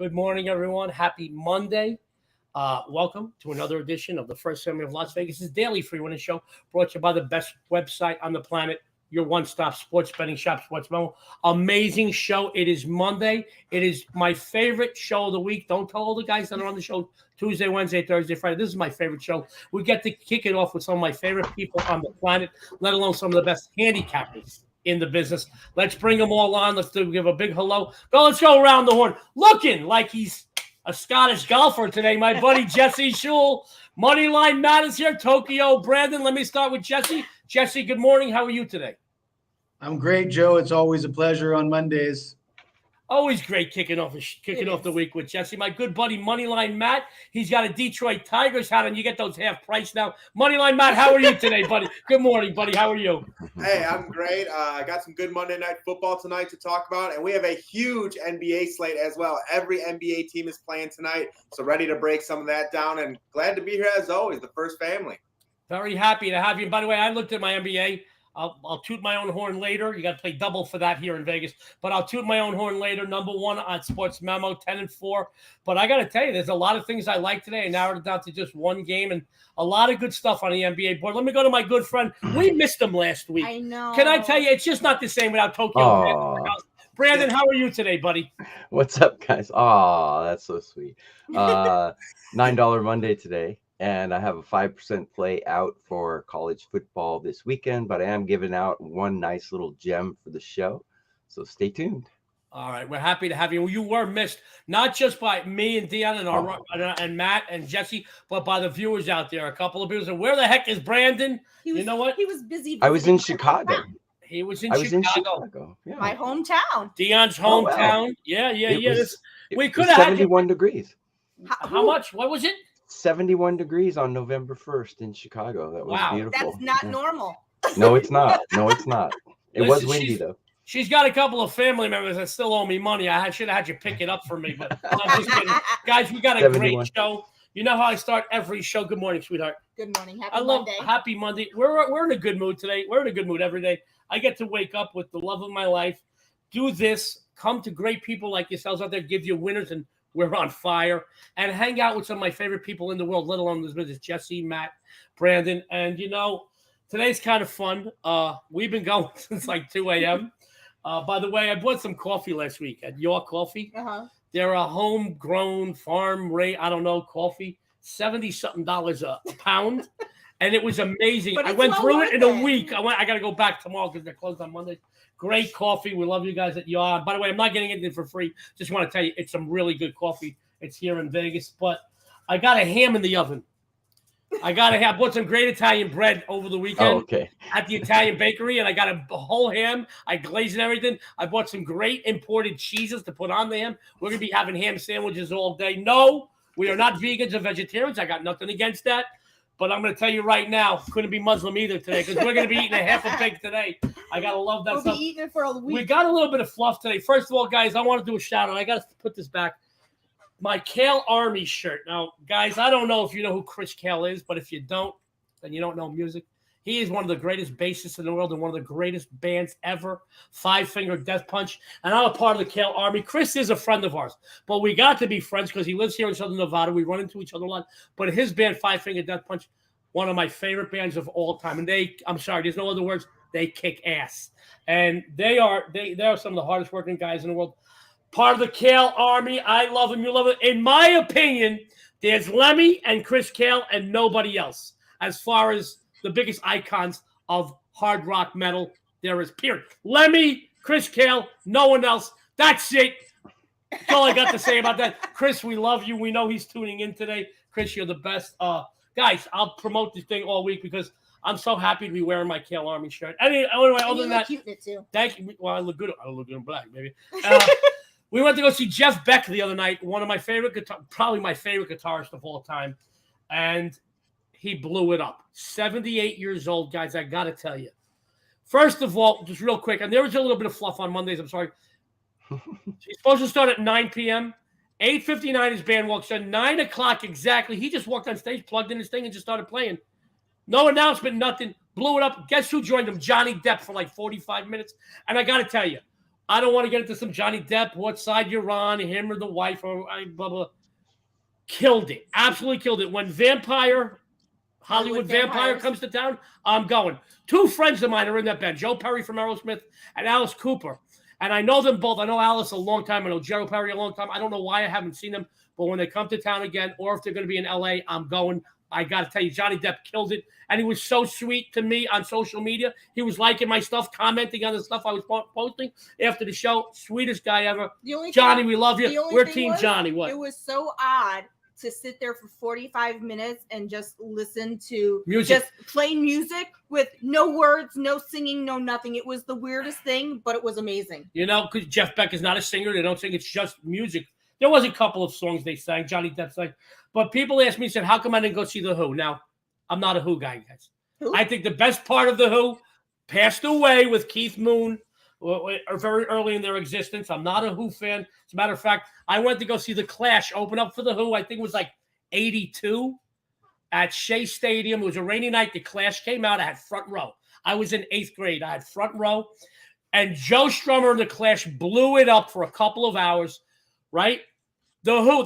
Good morning, everyone. Happy Monday. Welcome to another edition of the First Family of Las Vegas' daily free winning show, brought to you by the best website on the planet, your one-stop sports betting shop, Sports Memo. Amazing show. It is Monday. It is my favorite show of the week. Don't tell all the guys that are on the show Tuesday, Wednesday, Thursday, Friday. This is my favorite show. We get to kick it off with some of my favorite people on the planet, let alone some of the best handicappers in the business. Let's bring them all on. Let's give a big hello. Let's go around the horn. Looking like he's a Scottish golfer today, my buddy Jesse Schule. Moneyline Matt is here. Tokyo Brandon. Let me start with Jesse. Jesse, good morning. How are you today? I'm great, Joe. It's always a pleasure on Mondays. Always great kicking off the week with Jesse. My good buddy Moneyline Matt. He's got a Detroit Tigers hat, and you get those half price now. Moneyline Matt, how are you today, buddy? Good morning, buddy. How are you? Hey, I'm great. I got some good Monday Night Football tonight to talk about, and we have a huge NBA slate as well. Every NBA team is playing tonight, so ready to break some of that down, and glad to be here as always, the First Family. Very happy to have you. By the way, I looked at my NBA. I'll toot my own horn later. You got to play double for that here in Vegas. But I'll toot my own horn later. Number one on Sports Memo, 10-4. But I got to tell you, there's a lot of things I like today. I narrowed it down to just one game and a lot of good stuff on the NBA board. Let me go to my good friend. We missed him last week. I know. Can I tell you, it's just not the same without Tokyo. Brandon, how are you today, buddy? What's up, guys? Oh, that's so sweet. $9 Monday today. And I have a 5% play out for college football this weekend, but I am giving out one nice little gem for the show. So stay tuned. All right. We're happy to have you. You were missed, not just by me and Dion and Matt and Jesse, but by the viewers out there. A couple of viewers. And where the heck is Brandon? You know what? He was busy. I was in Chicago. He was in Chicago. Yeah. My hometown. Dion's hometown. Wow. Yeah. We could have 71 degrees. How much? What was it? 71 degrees on November 1st in Chicago. That was beautiful. That's not normal. No, it's not. It was windy, though. She's got a couple of family members that still owe me money. I should have had you pick it up for me, but I'm just kidding. Guys, we got a 71. Great show. You know how I start every show. Good morning, sweetheart. Good morning. Monday. Happy Monday. We're in a good mood today. We're in a good mood every day. I get to wake up with the love of my life, do this, come to great people like yourselves out there, give you winners, and we're on fire, and hang out with some of my favorite people in the world, let alone this business, Jesse, Matt, Brandon. And, today's kind of fun. We've been going since like 2 a.m. By the way, I bought some coffee last week at York Coffee. Uh-huh. They're a homegrown farm rate, coffee, $70-something a pound. And it was amazing. I went through it in a week. I got to go back tomorrow because they're closed on Monday. Great coffee. We love you guys at Yard. By the way, I'm not getting anything for free. Just want to tell you, it's some really good coffee. It's here in Vegas. But I got a ham in the oven. I bought some great Italian bread over the weekend at the Italian bakery, and I got a whole ham. I glazed and everything. I bought some great imported cheeses to put on the ham. We're going to be having ham sandwiches all day. No, we are not vegans or vegetarians. I got nothing against that. But I'm going to tell you right now, couldn't be Muslim either today because we're going to be eating a half a pig today. I got to love that stuff. We'll be eating it for a week. We got a little bit of fluff today. First of all, guys, I want to do a shout out. I got to put this back. My Kale Army shirt. Now, guys, I don't know if you know who Chris Kale is, but if you don't, then you don't know music. He is one of the greatest bassists in the world and one of the greatest bands ever. Five Finger Death Punch. And I'm a part of the Kale Army. Chris is a friend of ours, but we got to be friends because he lives here in Southern Nevada. We run into each other a lot. But his band, Five Finger Death Punch, one of my favorite bands of all time. And I'm sorry, there's no other words. They kick ass. And they are some of the hardest working guys in the world. Part of the Kale Army. I love them. You love it. In my opinion, there's Lemmy and Chris Kale and nobody else as far as the biggest icons of hard rock metal there is, period. Lemmy, Chris Kale, no one else. That's it. That's all I got to say about that. Chris, we love you. We know he's tuning in today. Chris, you're the best. Guys, I'll promote this thing all week because I'm so happy to be wearing my Kale Army shirt. Anyway, other than that, cute in it too. Thank you. Well, I look good. I look good in black, maybe. We went to go see Jeff Beck the other night, one of my favorite probably my favorite guitarist of all time, and he blew it up. 78 years old, guys. I got to tell you. First of all, just real quick, and there was a little bit of fluff on Mondays. I'm sorry. He's supposed to start at 9 p.m. 8:59, his band walks in. 9 o'clock exactly. He just walked on stage, plugged in his thing, and just started playing. No announcement, nothing. Blew it up. Guess who joined him? Johnny Depp for like 45 minutes. And I got to tell you, I don't want to get into some Johnny Depp, what side you're on, him or the wife, or blah, blah. Killed it. Absolutely killed it. When Hollywood Vampire comes to town, I'm going. 2 friends of mine are in that band, Joe Perry from Aerosmith and Alice Cooper. And I know them both. I know Alice a long time. I know Joe Perry a long time. I don't know why I haven't seen them. But when they come to town again, or if they're going to be in L.A., I'm going. I got to tell you, Johnny Depp killed it. And he was so sweet to me on social media. He was liking my stuff, commenting on the stuff I was posting after the show. Sweetest guy ever. Johnny, we love you. We're Team Johnny. What? It was so odd to sit there for 45 minutes and just listen to music. Just plain music with no words, no singing, no nothing. It was the weirdest thing, but it was amazing. You know, because Jeff Beck is not a singer. They don't sing. It's just music. There was a couple of songs they sang, Johnny Depp sang. But people asked me, said, how come I didn't go see The Who? Now, I'm not a Who guy, guys. Who? I think the best part of The Who passed away with Keith Moon or very early in their existence. I'm not a Who fan. As a matter of fact, I went to go see The Clash open up for The Who. I think it was like 82 at Shea Stadium. It was a rainy night. The Clash came out. I had front row. I was in 8th grade. I had front row. And Joe Strummer and The Clash blew it up for a couple of hours, right? The Who,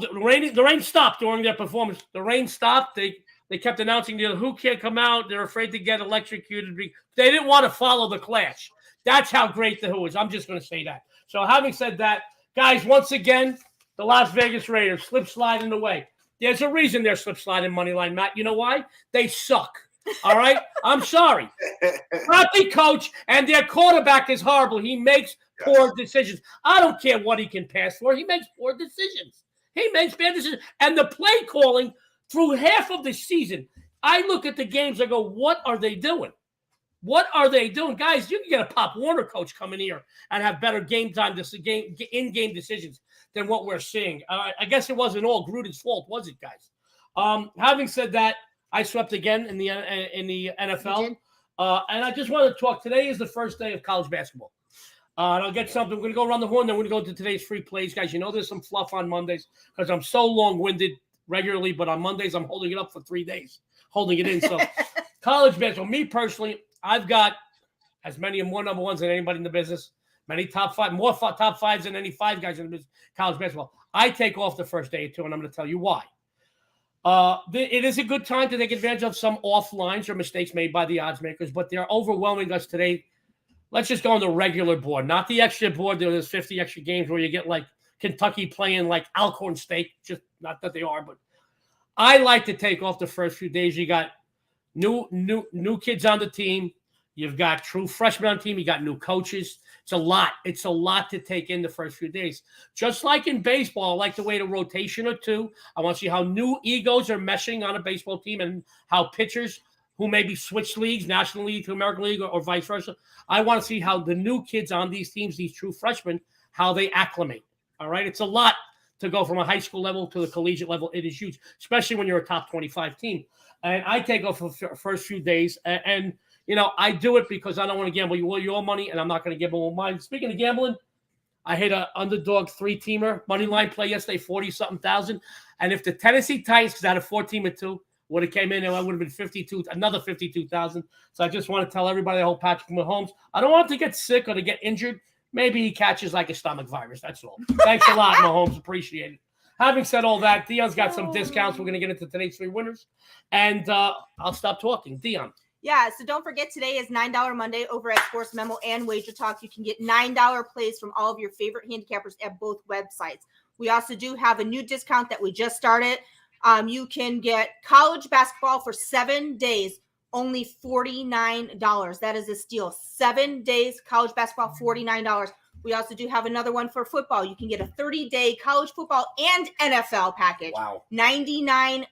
the rain stopped during their performance. The rain stopped. They kept announcing the Who can't come out. They're afraid to get electrocuted. They didn't want to follow The Clash. That's how great The Who is. I'm just going to say that. So having said that, guys, once again, the Las Vegas Raiders slip sliding away. There's a reason they're slip sliding, Moneyline, Matt. You know why? They suck. All right? I'm sorry. Crappy coach, and their quarterback is horrible. He makes poor decisions. I don't care what he can pass for. He makes poor decisions. He makes bad decisions. And the play calling through half of the season, I look at the games, I go, what are they doing? What are they doing? Guys, you can get a Pop Warner coach coming here and have better game time, in-game decisions than what we're seeing. I guess it wasn't all Gruden's fault, was it, guys? Having said that, I swept again in the NFL. And I just wanted to talk. Today is the first day of college basketball. And I'll get something. We're going to go around the horn. Then we're going to go to today's free plays. Guys, you know there's some fluff on Mondays because I'm so long-winded regularly. But on Mondays, I'm holding it up for 3 days, holding it in. So college basketball, me personally, I've got as many and more number ones than anybody in the business. Many top fives than any 5 guys in the business, college basketball. I take off the first day or 2, and I'm going to tell you why. It is a good time to take advantage of some offlines or mistakes made by the odds makers, but they're overwhelming us today. Let's just go on the regular board, not the extra board. There's 50 extra games where you get like Kentucky playing like Alcorn State. Just not that they are, but I like to take off the first few days. You got new kids on the team. You've got true freshmen on the team. You got new coaches. It's a lot. It's a lot to take in the first few days. Just like in baseball, I like to wait a rotation or 2. I want to see how new egos are meshing on a baseball team and how pitchers who maybe switch leagues, National League to American League or vice versa. I want to see how the new kids on these teams, these true freshmen, how they acclimate. All right? It's a lot to go from a high school level to the collegiate level. It is huge, especially when you're a top 25 team. And I take off the first few days and you know, I do it because I don't want to gamble your money, and I'm not going to gamble mine. Speaking of gambling, I hit an underdog 3-teamer money line play yesterday, 40-something thousand. And if the Tennessee Titans, because I had a 4-teamer 2, would have came in, and I would have been 52, another 52,000. So I just want to tell everybody, I hope Patrick Mahomes, I don't want him to get sick or to get injured. Maybe he catches like a stomach virus. That's all. Thanks a lot, Mahomes. Appreciate it. Having said all that, Dion's got some discounts. We're going to get into today's 3 winners. And I'll stop talking. Dion. Yeah, so don't forget today is $9 Monday over at Sports Memo and WagerTalk. You can get $9 plays from all of your favorite handicappers at both websites. We also do have a new discount that we just started. You can get college basketball for 7 days, only $49. That is a steal. 7 days college basketball, $49. We also do have another one for football. You can get a 30-day college football and NFL package. Wow. $99.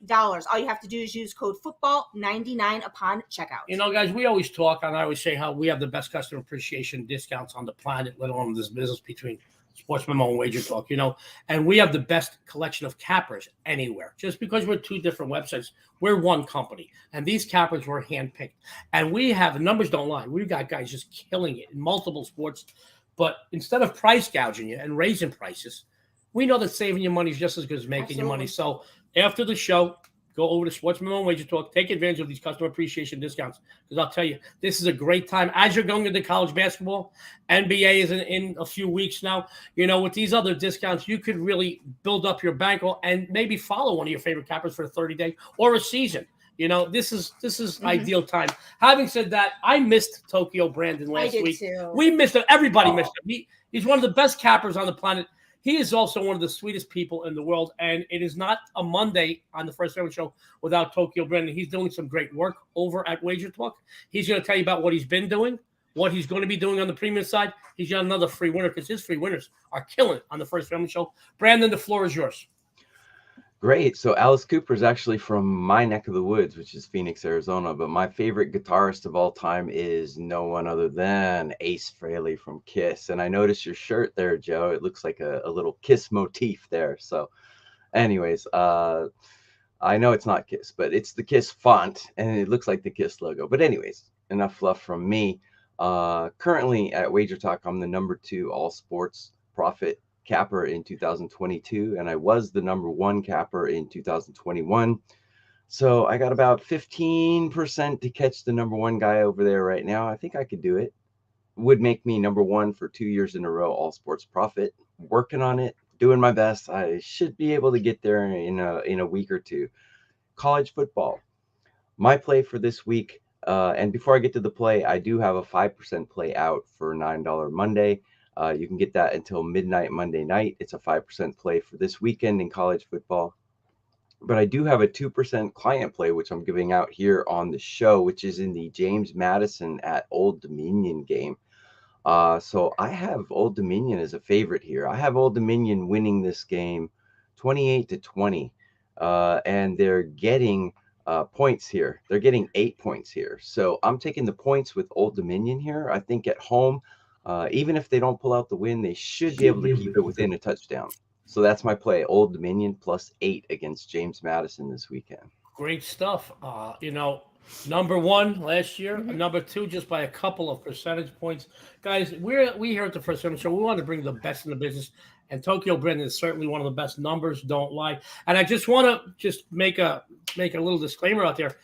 All you have to do is use code football99 upon checkout. You know, guys, we always talk, and I always say how we have the best customer appreciation discounts on the planet, let alone this business between Sports Memo and WagerTalk, you know, and we have the best collection of cappers anywhere. Just because we're 2 different websites, we're one company, and these cappers were handpicked. And we have, the numbers don't lie, we've got guys just killing it in multiple sports. But instead of price gouging you and raising prices, we know that saving your money is just as good as making your money. So after the show, go over to Sports Memo and Wager Talk. Take advantage of these customer appreciation discounts because I'll tell you, this is a great time. As you're going into college basketball, NBA is in a few weeks now. With these other discounts, you could really build up your bankroll and maybe follow one of your favorite cappers for a 30-day or a season. This is ideal time. Having said that, I missed Tokyo Brandon last week. Too. We missed him. Everybody missed him. He's one of the best cappers on the planet. He is also one of the sweetest people in the world, and it is not a Monday on the First Family Show without Tokyo Brandon. He's doing some great work over at WagerTalk. He's going to tell you about what he's been doing, what he's going to be doing on the premium side. He's got another free winner because his free winners are killing it on the First Family Show. Brandon, the floor is yours. Great. So Alice Cooper is actually from my neck of the woods, which is Phoenix, Arizona. But my favorite guitarist of all time is no one other than Ace Frehley from Kiss. And I noticed your shirt there, Joe. It looks like a little Kiss motif there. So anyways, I know it's not Kiss, but it's the Kiss font and it looks like the Kiss logo. But anyways, enough fluff from me. Currently at WagerTalk, I'm the #2 all sports profit capper in 2022, and I was the #1 capper in 2021. So I got about 15% to catch the #1 guy over there right now. I think I could do it. Would make me #1 for 2 years in a row, all sports profit. Working on it, doing my best. I should be able to get there in a week or two. College football. My play for this week, and before I get to the play, I do have a 5% play out for $9 Monday. You can get that until midnight Monday night. It's a 5% play for this weekend in college football. But I do have a 2% client play, which I'm giving out here on the show, which is in the James Madison at Old Dominion game. So I have Old Dominion as a favorite here. I have Old Dominion winning this game 28-20. And they're getting points here. They're getting 8 points here. So I'm taking the points with Old Dominion here. I think at home, even if they don't pull out the win, they should be able to keep it within a touchdown. So that's my play. Old Dominion +8 against James Madison this weekend. Great stuff. #1 last year, #2 just by a couple of percentage points. Guys, we here at the First Family Show, we want to bring the best in the business, and Tokyo Brandon is certainly one of the best. Numbers don't lie. And I just want to make a little disclaimer out there.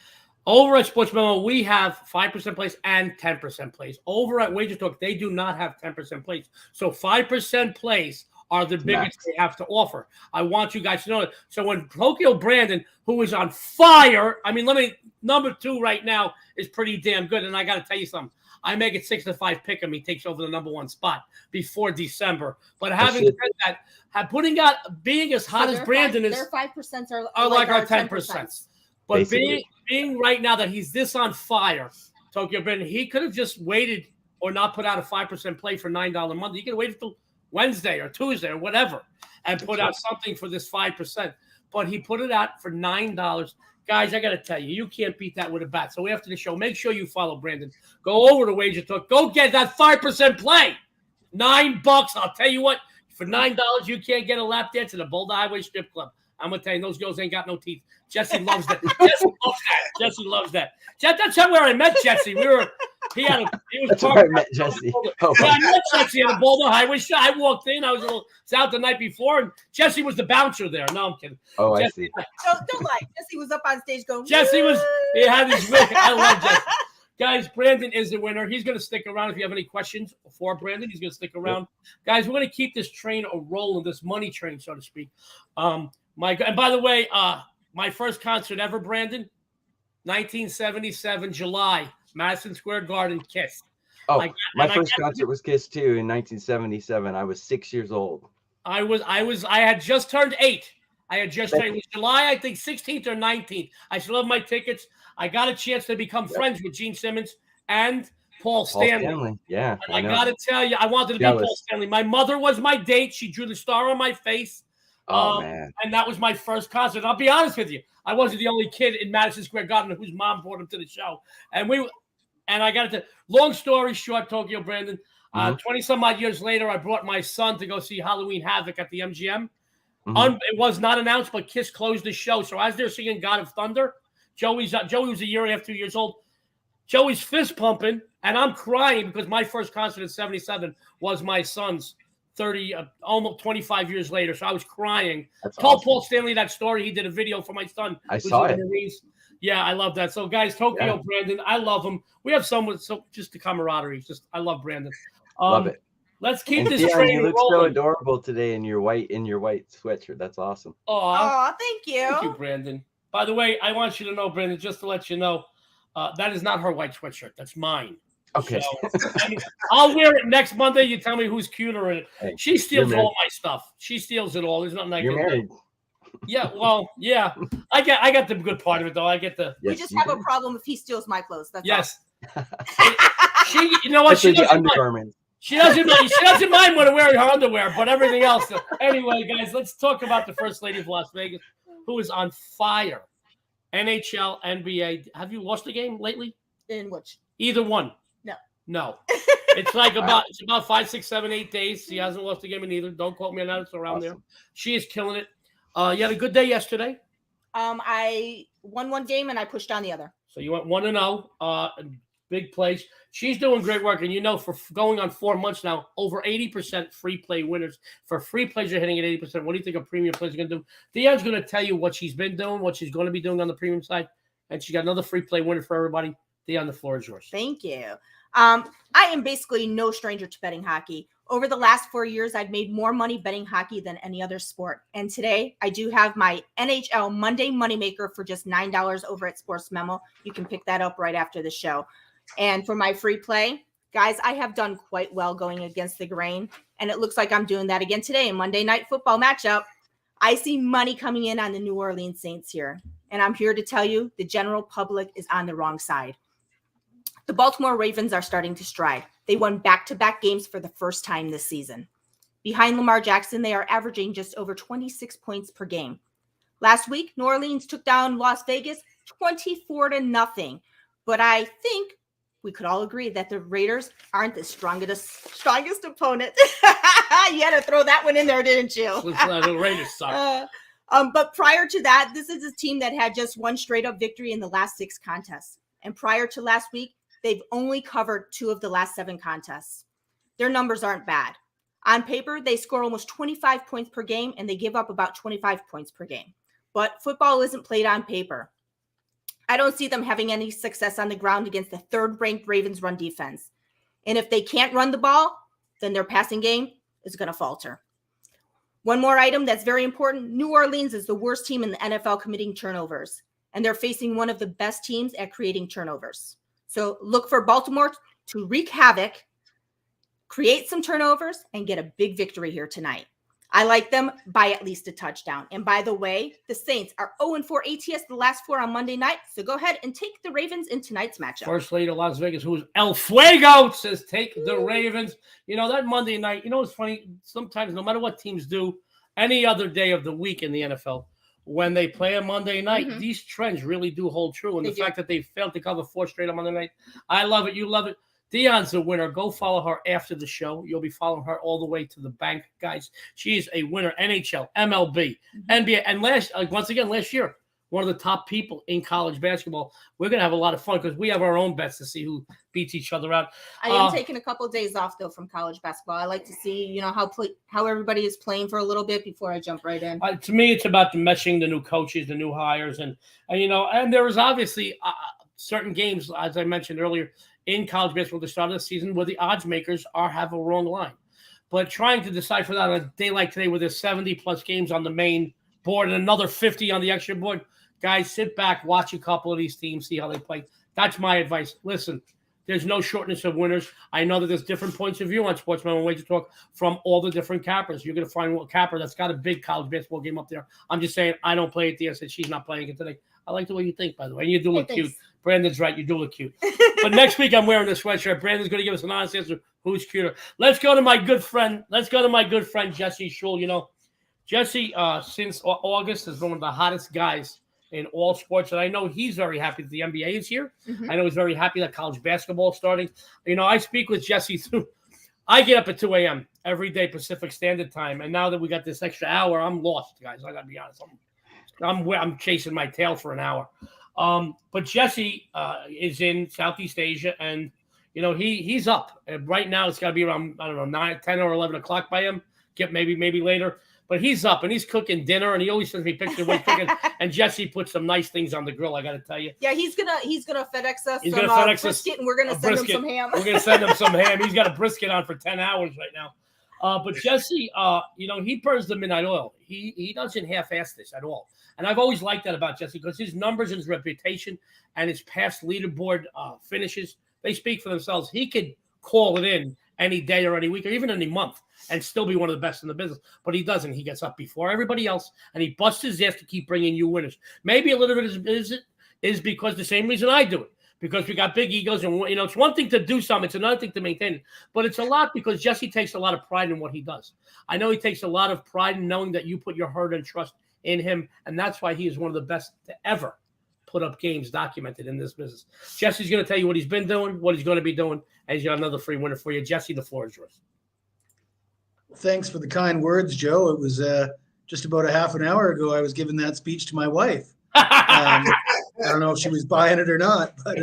Over at Sports Memo, we have 5% plays and 10% plays. Over at WagerTalk, they do not have 10% plays. So 5% plays are the biggest they have to offer. I want you guys to know that. So when Tokyo Brandon, who is on fire, #2 right now is pretty damn good. And I got to tell you something. I make it 6-5 pick him. He takes over the #1 spot before December. But having said that, being as hot as Brandon is, their 5% are like our 10%. But being right now that he's this on fire, Tokyo Brandon, he could have just waited or not put out a 5% play for $9 Monday. He could have waited till Wednesday or Tuesday or whatever and put out something for this 5%. But he put it out for $9. Guys, I got to tell you, you can't beat that with a bat. So after the show, make sure you follow Brandon. Go over to WagerTalk. Go get that 5% play. $9. I'll tell you what, for $9, you can't get a lap dance at the Boulder Highway Strip Club. I'm going to tell you, those girls ain't got no teeth. Jesse loves that. Jesse loves that. That's where I met Jesse. He was That's where I met Jesse. I met Jesse at the Boulder Highway. I walked in. I was out the night before, and Jesse was the bouncer there. No, I'm kidding. Oh, Jesse, I see. Don't lie. Jesse was up on stage going. He had his wig. I love Jesse. Guys, Brandon is the winner. He's going to stick around. If you have any questions for Brandon, he's going to stick around. Yep. Guys, we're going to keep this train rolling, this money train, so to speak. And by the way, my first concert ever, Brandon, 1977, July, Madison Square Garden, Kiss. Oh, my first concert was Kiss too in 1977. I was 6 years old. I had just turned 8. It was July, I think 16th or 19th. I still have my tickets. I got a chance to become friends with Gene Simmons and Paul Stanley. Yeah. And I got to tell you, I wanted to be Paul Stanley. My mother was my date. She drew the star on my face. Oh, man. And that was my first concert. I'll be honest with you. I wasn't the only kid in Madison Square Garden whose mom brought him to the show. And I got to, long story short, Tokyo Brandon, 20-some odd years later, I brought my son to go see Halloween Havoc at the MGM. It was not announced, but Kiss closed the show. So as they're singing God of Thunder, Joey was a year and a half, 2 years old. Joey's fist pumping, and I'm crying because my first concert in 77 was my son's 30, almost 25 years later. So I was crying. That's Told awesome. Paul Stanley that story. He did a video for my son. I who's saw in it. the Marines. Yeah, I love that. So, guys, Tokyo, Yeah. Brandon, I love him. We have someone, so just the camaraderie. I love Brandon. Love it. Let's keep And this Dion, train you look so rolling. adorable today in your white sweatshirt. That's awesome. Aw, Oh, thank you. thank you, Brandon. By the way, I want you to know, Brandon, just to let you know, that is not her white sweatshirt. That's mine. Okay. So, I'll wear it next Monday. You tell me who's cuter in it. Hey, She steals you're all my stuff. She steals it all. There's nothing I You're can do. married. Yeah, well, yeah. I got the good part of it though. I get the We Yes, just you have a do. problem if he steals my clothes. That's yes. all. She, you know what? Especially the Doesn't mind. undergarments. She doesn't mind when I'm wearing her underwear, but everything else. Anyway, guys, let's talk about the First Lady of Las Vegas, who is on fire. NHL, NBA. Have you lost a game lately? In which? Either one? No. No. It's about 5, 6, 7, 8 days. She hasn't lost a game in either. Don't quote me on that. It's around there. Awesome. She is killing it. You had a good day yesterday. I won one game and I pushed down the other. So you went 1-0. Big place. She's doing great work. And for going on 4 months now, over 80% free play winners. For free plays, you're hitting at 80%. What do you think a premium plays are going to do? Dion's going to tell you what she's been doing, what she's going to be doing on the premium side. And she got another free play winner for everybody. Dion, the floor is yours. Thank you. I am basically no stranger to betting hockey. Over the last 4 years, I've made more money betting hockey than any other sport. And today, I do have my NHL Monday Moneymaker for just $9 over at Sports Memo. You can pick that up right after the show. And for my free play, guys, I have done quite well going against the grain. And it looks like I'm doing that again today in Monday Night Football matchup. I see money coming in on the New Orleans Saints here. And I'm here to tell you the general public is on the wrong side. The Baltimore Ravens are starting to stride. They won back-to-back games for the first time this season. Behind Lamar Jackson, they are averaging just over 26 points per game. Last week, New Orleans took down Las Vegas 24-0. But I think we could all agree that the Raiders aren't the strongest opponent. You had to throw that one in there, didn't you? The Raiders suck. But prior to that, this is a team that had just one straight-up victory in the last 6 contests. And prior to last week, they've only covered 2 of the last 7 contests. Their numbers aren't bad. On paper, they score almost 25 points per game, and they give up about 25 points per game. But football isn't played on paper. I don't see them having any success on the ground against the 3rd-ranked Ravens run defense. And if they can't run the ball, then their passing game is going to falter. One more item that's very important. New Orleans is the worst team in the NFL committing turnovers, and they're facing one of the best teams at creating turnovers. So look for Baltimore to wreak havoc, create some turnovers, and get a big victory here tonight. I like them by at least a touchdown. And by the way, the Saints are 0-4 ATS the last 4 on Monday night. So go ahead and take the Ravens in tonight's matchup. First Lady of Las Vegas, who is El Fuego, says take the Ravens. That Monday night, it's funny. Sometimes, no matter what teams do, any other day of the week in the NFL, when they play a Monday night, these trends really do hold true. And the fact that they failed to cover 4 straight on Monday night, I love it. You love it. Dion's the winner. Go follow her after the show. You'll be following her all the way to the bank, guys. She is a winner. NHL, MLB, NBA, and last year, one of the top people in college basketball. We're gonna have a lot of fun because we have our own bets to see who beats each other out. I am taking a couple of days off though from college basketball. I like to see, how everybody is playing for a little bit before I jump right in. To me, it's about the meshing, the new coaches, the new hires, and there is obviously certain games, as I mentioned earlier, in college basketball at the start of the season where the odds makers have a wrong line. But trying to decipher that on a day like today where there's 70-plus games on the main board and another 50 on the extra board, guys, sit back, watch a couple of these teams, see how they play. That's my advice. Listen, there's no shortness of winners. I know that there's different points of view on Sportsman and WagerTalk from all the different cappers. You're going to find a capper that's got a big college basketball game up there. I'm just saying I don't play it. Dia said she's not playing it today. I like the way you think, by the way. And you do look cute. Brandon's right. You do look cute. But next week, I'm wearing this sweatshirt. Brandon's going to give us an honest answer. Who's cuter? Let's go to my good friend. Jesse Schule. Jesse, since August, has been one of the hottest guys in all sports. And I know he's very happy that the NBA is here. I know he's very happy that college basketball is starting. I speak with Jesse through. I get up at 2 a.m. every day Pacific Standard Time. And now that we got this extra hour, I'm lost, guys. I got to be honest. I'm chasing my tail for an hour. But Jesse is in Southeast Asia, and he's up. And right now it's got to be around 9, 10, or 11 o'clock by him. get maybe later. But he's up and he's cooking dinner, and he always sends me pictures of what he's cooking. And Jesse puts some nice things on the grill, I got to tell you. Yeah, he's gonna FedEx us He's some gonna FedEx brisket, us and we're gonna send him some ham. We're gonna send him some ham. He's got a brisket on for 10 hours right now. But Jesse, he burns the midnight oil. He doesn't half-ass this at all. And I've always liked that about Jesse because his numbers and his reputation and his past leaderboard finishes, they speak for themselves. He could call it in any day or any week or even any month and still be one of the best in the business. But he doesn't. He gets up before everybody else, and he busts his ass to keep bringing you winners. Maybe a little bit is because the same reason I do it, because we got big egos. And, it's one thing to do something. It's another thing to maintain it. But it's a lot because Jesse takes a lot of pride in what he does. I know he takes a lot of pride in knowing that you put your heart and trust in him, and that's why he is one of the best to ever put up games documented in this business. Jesse's going to tell you what he's been doing, what he's going to be doing, and he's got another free winner for you. Jesse, the floor is yours. Thanks for the kind words, Joe. It was just about a half an hour ago I was giving that speech to my wife. I don't know if she was buying it or not, but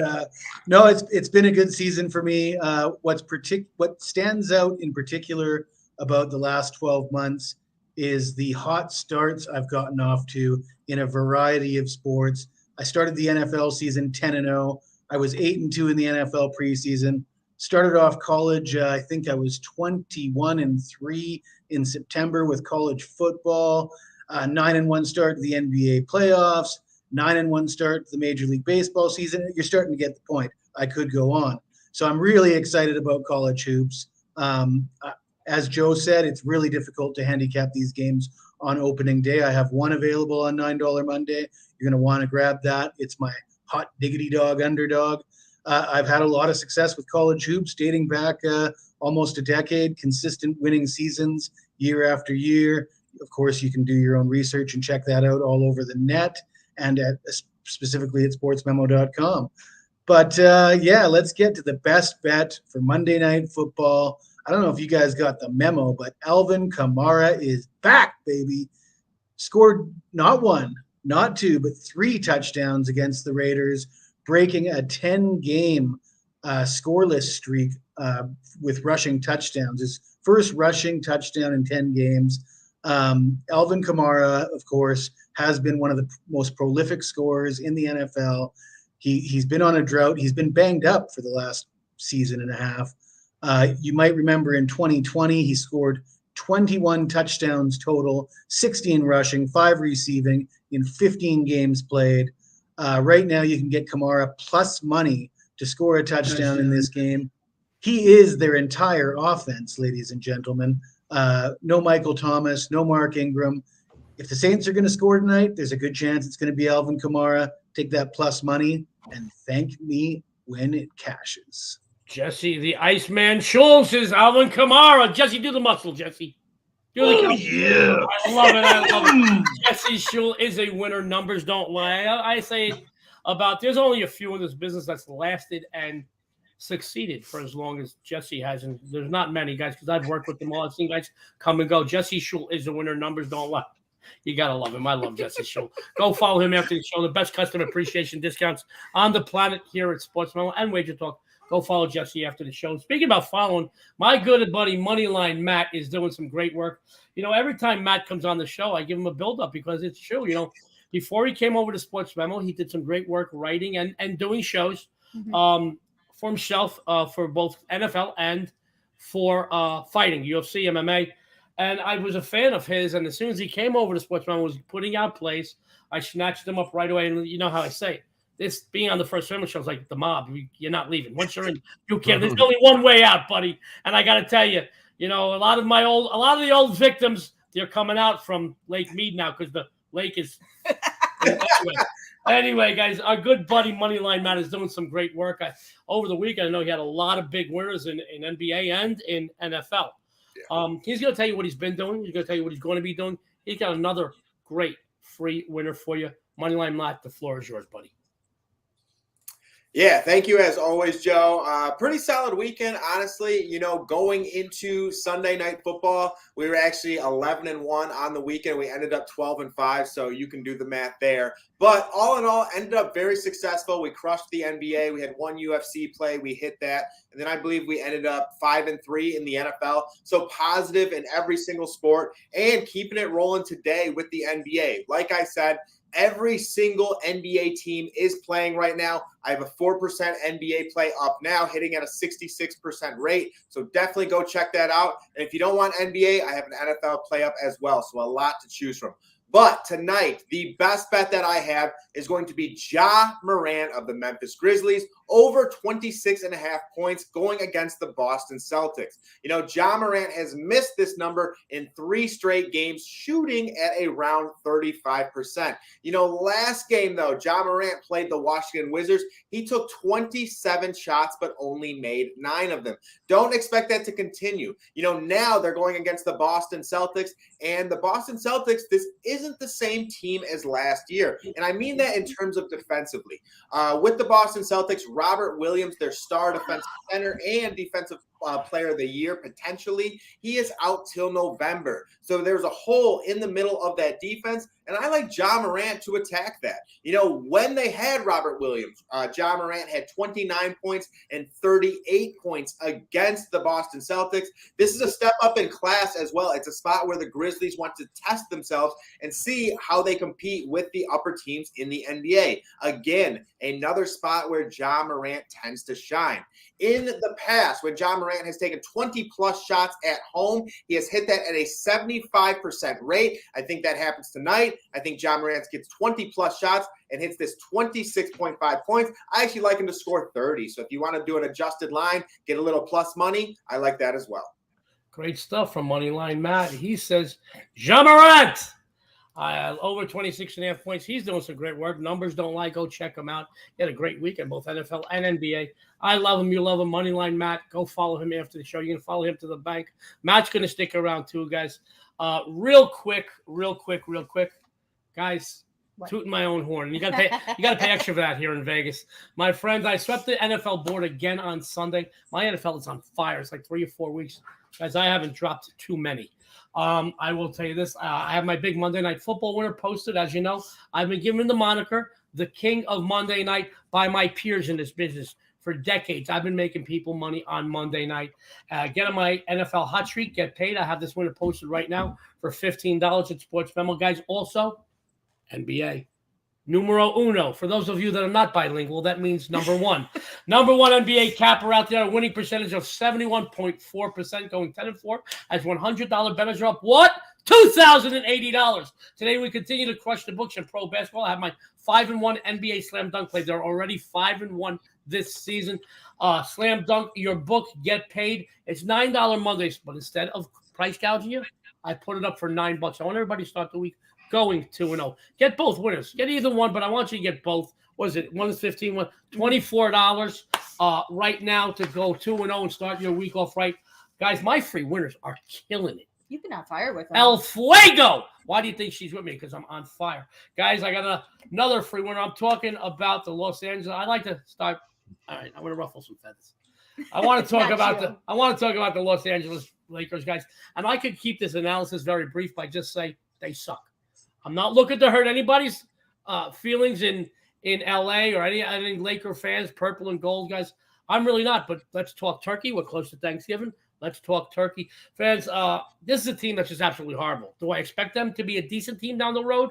no, it's been a good season for me. What stands out in particular about the last 12 months is the hot starts I've gotten off to in a variety of sports. I started the NFL season 10-0. I was 8-2 in the NFL preseason. Started off college, I think I was 21-3 in September with college football. 9-1 start to the NBA playoffs. 9-1 start to the Major League Baseball season. You're starting to get the point. I could go on. So I'm really excited about college hoops. As Joe said, it's really difficult to handicap these games on opening day. I have one available on $9 Monday. You're going to want to grab that. It's my hot diggity dog underdog. I've had a lot of success with college hoops dating back almost a decade, consistent winning seasons year after year. Of course, you can do your own research and check that out all over the net and specifically at sportsmemo.com. But let's get to the best bet for Monday Night Football. I don't know if you guys got the memo, but Alvin Kamara is back, baby. Scored not one, not two, but 3 touchdowns against the Raiders, breaking a 10-game scoreless streak with rushing touchdowns. His first rushing touchdown in 10 games. Alvin Kamara, of course, has been one of the most prolific scorers in the NFL. He's been on a drought. He's been banged up for the last season and a half. You might remember in 2020, he scored 21 touchdowns total, 16 rushing, 5 receiving in 15 games played. Right now, you can get Kamara plus money to score a touchdown in this game. He is their entire offense, ladies and gentlemen. No Michael Thomas, no Mark Ingram. If the Saints are going to score tonight, there's a good chance it's going to be Alvin Kamara. Take that plus money and thank me when it cashes. Jesse, the Iceman Schule says Alvin Kamara. Jesse, do the muscle, Jesse. Yeah. I love it. Jesse Schule is a winner. Numbers don't lie. I say there's only a few in this business that's lasted and succeeded for as long as Jesse hasn't. There's not many guys because I've worked with them all. I've seen guys come and go. Jesse Schule is a winner. Numbers don't lie. You got to love him. I love Jesse Schule. Go follow him after the show. The best customer appreciation discounts on the planet here at SportsMemo and WagerTalk. Go follow Jesse after the show. Speaking about following, my good buddy Moneyline Matt is doing some great work. Every time Matt comes on the show, I give him a build-up because it's true. Before he came over to Sports Memo, he did some great work writing and doing shows for himself for both NFL and for fighting, UFC, MMA. And I was a fan of his. And as soon as he came over to Sports Memo, was putting out plays, I snatched him up right away. And you know how I say it. This being on the first family show is like the mob. You're not leaving. Once you're in, you can't. There's only one way out, buddy. And I got to tell you, a lot of the old victims, they're coming out from Lake Mead now because the lake is. Anyway, guys, our good buddy Moneyline Matt is doing some great work. Over the weekend, I know he had a lot of big winners in NBA and in NFL. Yeah. He's going to tell you what he's been doing. He's going to tell you what he's going to be doing. He's got another great free winner for you. Moneyline Matt, the floor is yours, buddy. Yeah, thank you as always, Joe. Pretty solid weekend, honestly. Going into Sunday Night Football, we were actually 11-1 on the weekend. We ended up 12-5, so you can do the math there. But all in all, ended up very successful. We crushed the NBA. We had one UFC play. We hit that. And then I believe we ended up 5-3 in the NFL. So positive in every single sport and keeping it rolling today with the NBA. Like I said, every single NBA team is playing right now. I have a 4% NBA play up now, hitting at a 66% rate. So definitely go check that out. And if you don't want NBA, I have an NFL play up as well. So a lot to choose from. But tonight, the best bet that I have is going to be Ja Morant of the Memphis Grizzlies, over 26.5 points going against the Boston Celtics. You know, Ja Morant has missed this number in 3 straight games, shooting at around 35%. You know, last game, though, Ja Morant played the Washington Wizards. He took 27 shots, but only made 9 of them. Don't expect that to continue. You know, now they're going against the Boston Celtics, and the Boston Celtics, this isn't the same team as last year. And I mean that in terms of defensively. With the Boston Celtics, Robert Williams, their star defensive center and defensive player of the year, potentially, he is out till November. So there's a hole in the middle of that defense. And I like Ja Morant to attack that. You know, when they had Robert Williams, Ja Morant had 29 points and 38 points against the Boston Celtics. This is a step up in class as well. It's a spot where the Grizzlies want to test themselves and see how they compete with the upper teams in the NBA. Again, another spot where Ja Morant tends to shine. In the past, when Ja Morant has taken 20-plus shots at home, he has hit that at a 75% rate. I think that happens tonight. I think Ja Morant gets 20-plus shots and hits this 26.5 points. I actually like him to score 30. So if you want to do an adjusted line, get a little plus money, I like that as well. Great stuff from Moneyline Matt. He says, Ja Morant, over 26.5 points. He's doing some great work. Numbers don't lie. Go check him out. He had a great weekend, both NFL and NBA. I love him. You love him. Moneyline Matt. Go follow him after the show. You can follow him to the bank. Matt's going to stick around too, guys. Real quick. Guys, what? Tooting my own horn. You got to pay extra for that here in Vegas. My friends, I swept the NFL board again on Sunday. My NFL is on fire. It's like 3 or 4 weeks. Guys, I haven't dropped too many. I will tell you this. I have my big Monday Night Football winner posted. As you know, I've been given the moniker, the king of Monday night, by my peers in this business for decades. I've been making people money on Monday night. Get on my NFL hot streak, get paid. I have this winner posted right now for $15 at Sports Memo. Guys, also, NBA. Numero uno. For those of you that are not bilingual, that means number one. Number one NBA capper out there, a winning percentage of 71.4%, going 10-4. As $100 bettors are up, what? $2,080. Today we continue to crush the books in pro basketball. I have my 5-1 NBA slam dunk play. They're already 5-1 this season. Slam dunk, your book, get paid. It's $9 Mondays, but instead of price gouging you, I put it up for $9. I want everybody to start the week going 2-0. Get both winners. Get either one, but I want you to get both. What is it? One is $15, $24 right now to go 2-0 and start your week off right. Guys, my free winners are killing it. You've been on fire with them. El Fuego. Why do you think she's with me? Because I'm on fire. Guys, I got another free winner. I'm talking about the Los Angeles. I like to start. All right, I'm going to ruffle some feathers. I want to talk about the Los Angeles Lakers, guys. And I could keep this analysis very brief by just say they suck. I'm not looking to hurt anybody's feelings in LA or any Laker fans, purple and gold, guys. I'm really not, but let's talk turkey. We're close to Thanksgiving. Let's talk turkey. Fans, this is a team that's just absolutely horrible. Do I expect them to be a decent team down the road?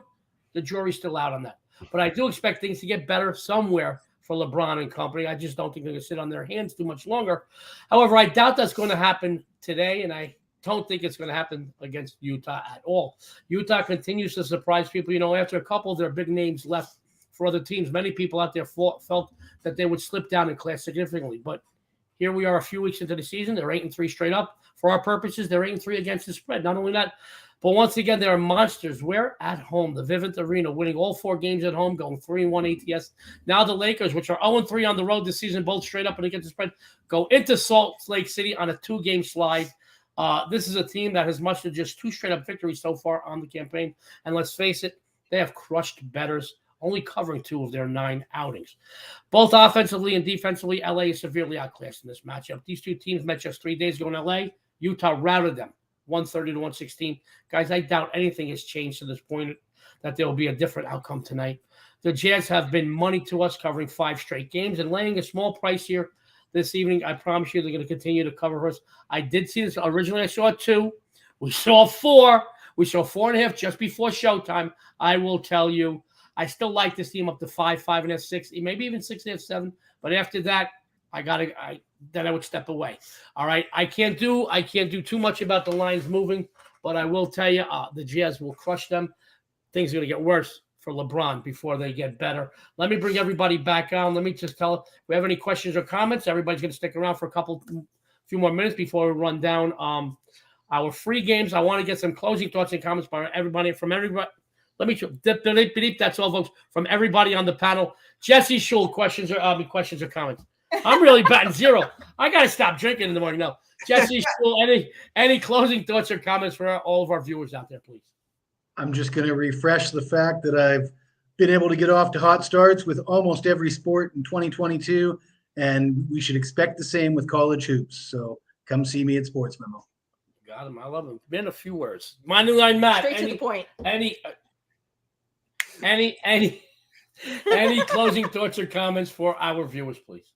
The jury's still out on that. But I do expect things to get better somewhere for LeBron and company. I just don't think they're going to sit on their hands too much longer. However, I doubt that's going to happen today, and I don't think it's going to happen against Utah at all. Utah continues to surprise people. You know, after a couple of their big names left for other teams, many people out there felt that they would slip down in class significantly. But here we are a few weeks into the season. They're 8-3 straight up. For our purposes, they're 8-3 against the spread. Not only that, but once again, they're monsters. We're at home. The Vivint Arena, winning all 4 games at home, going 3-1 ATS. Now the Lakers, which are 0-3 on the road this season, both straight up and against the spread, go into Salt Lake City on a 2-game slide. This is a team that has mustered just 2 straight-up victories so far on the campaign. And let's face it, they have crushed bettors, only covering 2 of their 9 outings. Both offensively and defensively, LA is severely outclassed in this matchup. These 2 teams met just 3 days ago in LA. Utah routed them 130-116. Guys, I doubt anything has changed to this point, that there will be a different outcome tonight. The Jazz have been money to us, covering 5 straight games and laying a small price here. this evening. I promise you they're going to continue to cover us. I did see this. Originally, I saw 2. We saw 4. We saw 4.5 just before showtime. I will tell you, I still like this team up to 5, 5.5, 6, maybe even 6.5, 7. But after that, then I would step away. All right. I can't do too much about the lines moving, but I will tell you, the Jazz will crush them. Things are going to get worse for LeBron before they get better. Let me bring everybody back on. Let me just tell if we have any questions or comments. Everybody's going to stick around for a few more minutes before we run down our free games. I want to get some closing thoughts and comments from everybody. Let me dip. That's all, folks. From everybody on the panel. Jesse Schule, questions or comments? I'm really batting 0. I got to stop drinking in the morning. No, Jesse Schule, any closing thoughts or comments for all of our viewers out there, please? I'm just going to refresh the fact that I've been able to get off to hot starts with almost every sport in 2022, and we should expect the same with college hoops. So come see me at Sports Memo. Got him. I love him. Been a few words. Moneyline Matt. Straight to the point. Any closing thoughts or comments for our viewers, please?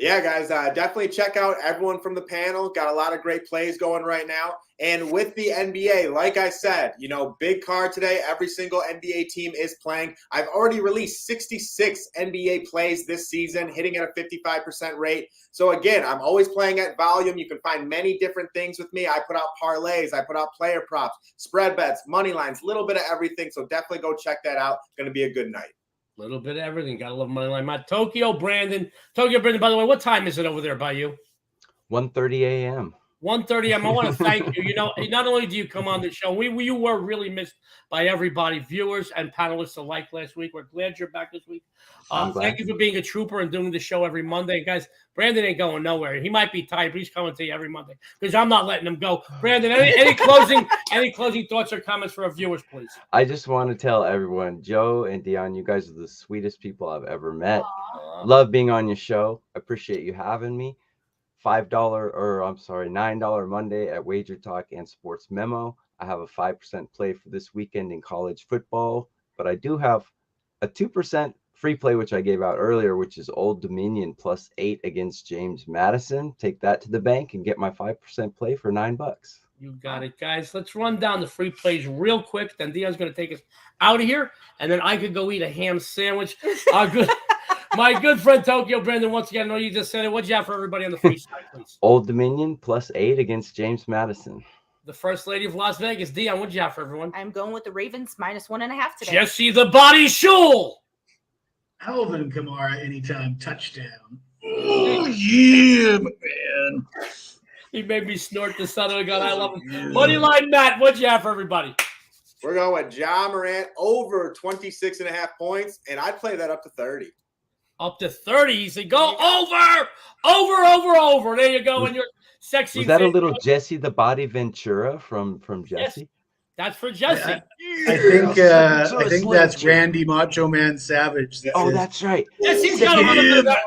Yeah, guys, definitely check out everyone from the panel. Got a lot of great plays going right now. And with the NBA, like I said, big card today. Every single NBA team is playing. I've already released 66 NBA plays this season, hitting at a 55% rate. So again, I'm always playing at volume. You can find many different things with me. I put out parlays. I put out player props, spread bets, money lines, a little bit of everything. So definitely go check that out. Going to be a good night. Little bit of everything. Gotta love Moneyline Matt. Tokyo Brandon, by the way, what time is it over there by you? 1:30 a.m. 1:30 a.m. I want to thank you. Not only do you come on the show, you were really missed by everybody, viewers and panelists alike last week. We're glad you're back this week. Thank you for being a trooper and doing the show every Monday. Guys, Brandon ain't going nowhere. He might be tired, but he's coming to you every Monday because I'm not letting him go. Brandon, any closing thoughts or comments for our viewers, please? I just want to tell everyone, Joe and Dion, you guys are the sweetest people I've ever met. Love being on your show. Appreciate you having me. $9 Monday at WagerTalk and Sports Memo. I have a 5% play for this weekend in college football, but I do have a 2% free play, which I gave out earlier, which is Old Dominion +8 against James Madison. Take that to the bank and get my 5% play for $9. You got it, guys. Let's run down the free plays real quick. Then Dion's going to take us out of here, and then I could go eat a ham sandwich. My good friend Tokyo Brandon, once again, I know you just said it. What'd you have for everybody on the free side, please? Old Dominion +8 against James Madison. The First Lady of Las Vegas. Dion, what'd you have for everyone? I'm going with the Ravens -1.5 today. Jesse the Body Schule. Alvin Kamara anytime touchdown. Oh, yeah, man. He made me snort the son of a gun. I love him. Moneyline Matt, what'd you have for everybody? We're going with Ja Morant over 26.5 points, and I'd play that up to 30. Up to 30. He said, go over. There you go. And you're sexy. Was that a little Jesse the Body Ventura from Jesse? Yes. That's for Jesse. I think that's Randy Macho Man Savage. That's right. Jesse's got a little bit of that.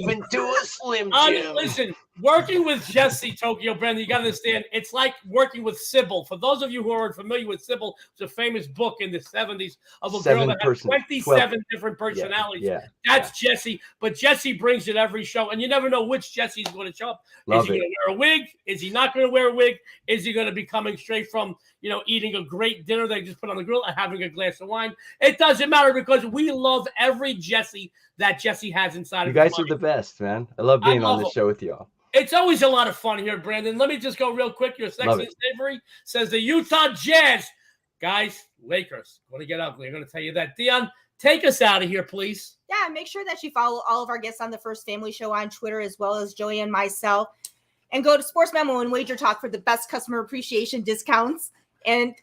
Into a Slim Jim. Listen, working with Jesse, Tokyo Brandon, you got to understand, it's like working with Sybil. For those of you who are familiar with Sybil, it's a famous book in the 70s of a girl that had 27 different personalities. Yeah. That's Jesse. But Jesse brings it every show, and you never know which Jesse's going to show up. Is he going to wear a wig? Is he not going to wear a wig? Is he going to be coming straight from, eating a great dinner that he just put on the grill and having a glass of wine? It doesn't matter because we love every Jesse that Jesse has inside of him. You guys are the best, man. I love being on the show with y'all. It's always a lot of fun here, Brandon. Let me just go real quick. Your sexy and savory says the Utah Jazz. Guys, Lakers going to get ugly. I'm going to tell you that. Dion, take us out of here, please. Yeah, make sure that you follow all of our guests on the First Family Show on Twitter, as well as Joey and myself. And go to Sports Memo and WagerTalk for the best customer appreciation discounts. And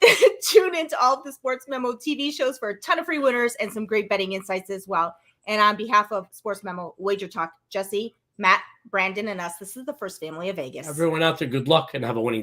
tune into all of the Sports Memo TV shows for a ton of free winners and some great betting insights as well. And on behalf of Sports Memo, WagerTalk, Jesse, Matt, Brandon, and us, this is the First Family of Vegas. Everyone out there, good luck and have a winning day.